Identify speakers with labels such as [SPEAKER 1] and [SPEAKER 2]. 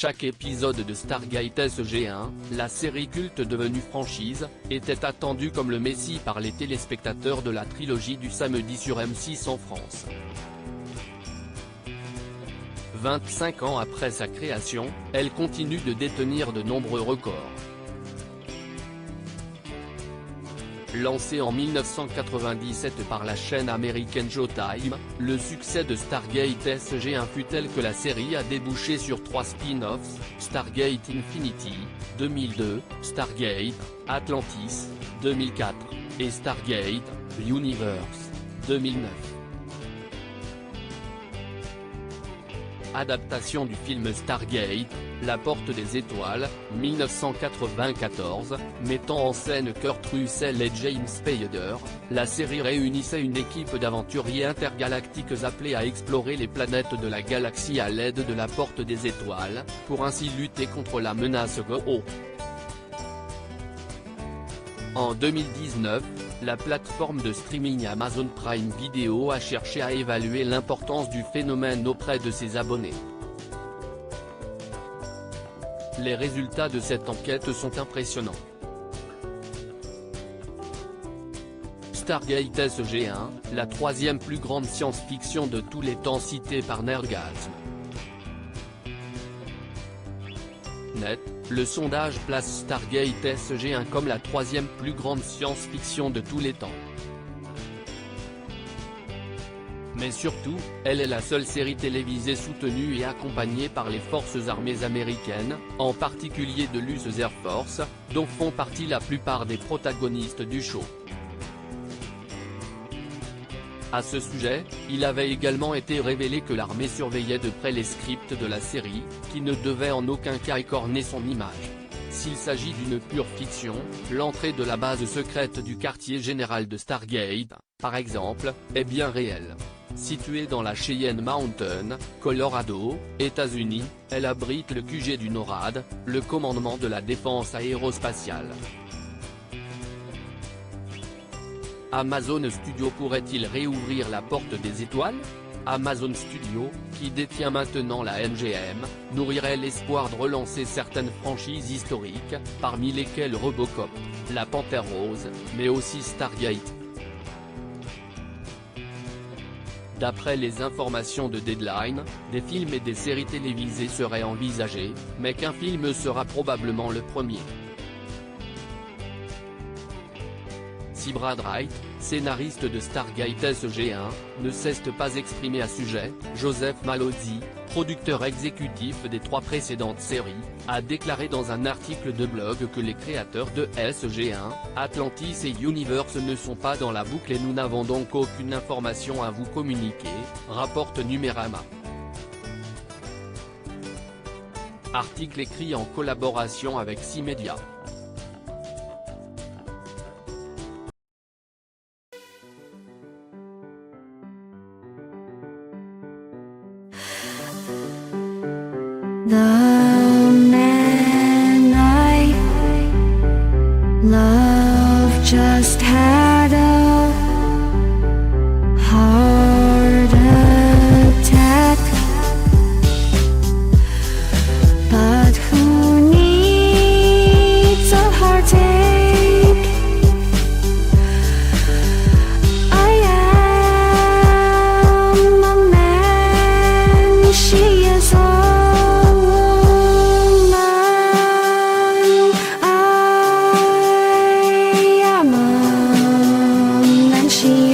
[SPEAKER 1] Chaque épisode de Stargate SG-1, la série culte devenue franchise, était attendu comme le messie par les téléspectateurs de la trilogie du samedi sur M6 en France. 25 ans après sa création, elle continue de détenir de nombreux records. Lancé en 1997 par la chaîne américaine Showtime, le succès de Stargate SG-1 fut tel que la série a débouché sur 3 spin-offs, Stargate Infinity, 2002, Stargate, Atlantis, 2004, et Stargate, Universe, 2009. Adaptation du film Stargate, La Porte des Étoiles, 1994, mettant en scène Kurt Russell et James Spader, la série réunissait une équipe d'aventuriers intergalactiques appelés à explorer les planètes de la galaxie à l'aide de la Porte des Étoiles, pour ainsi lutter contre la menace Go-O. En 2019, la plateforme de streaming Amazon Prime Video a cherché à évaluer l'importance du phénomène auprès de ses abonnés. Les résultats de cette enquête sont impressionnants. Stargate SG-1, la troisième plus grande science-fiction de tous les temps citée par Nerdgasm. Net, le sondage place Stargate SG-1 comme la troisième plus grande science-fiction de tous les temps. Mais surtout, elle est la seule série télévisée soutenue et accompagnée par les forces armées américaines, en particulier de l'US Air Force, dont font partie la plupart des protagonistes du show. À ce sujet, il avait également été révélé que l'armée surveillait de près les scripts de la série, qui ne devaient en aucun cas écorner son image. S'il s'agit d'une pure fiction, l'entrée de la base secrète du quartier général de Stargate, par exemple, est bien réelle. Située dans la Cheyenne Mountain, Colorado, États-Unis, elle abrite le QG du NORAD, le commandement de la défense aérospatiale. Amazon Studios pourrait-il réouvrir la porte des étoiles? Amazon Studios, qui détient maintenant la MGM, nourrirait l'espoir de relancer certaines franchises historiques, parmi lesquelles Robocop, La Panthère Rose, mais aussi Stargate. D'après les informations de Deadline, des films et des séries télévisées seraient envisagés, mais qu'un film sera probablement le premier. Si Brad Wright, scénariste de Stargate SG-1, ne s'est pas exprimé à sujet, Joseph Mallozzi, producteur exécutif des 3 précédentes séries, a déclaré dans un article de blog que les créateurs de SG-1, Atlantis et Universe ne sont pas dans la boucle et nous n'avons donc aucune information à vous communiquer, rapporte Numérama. Article écrit en collaboration avec C-Media.
[SPEAKER 2] The man I love just had a heart attack, but who needs a heartache? I am a man, she is a she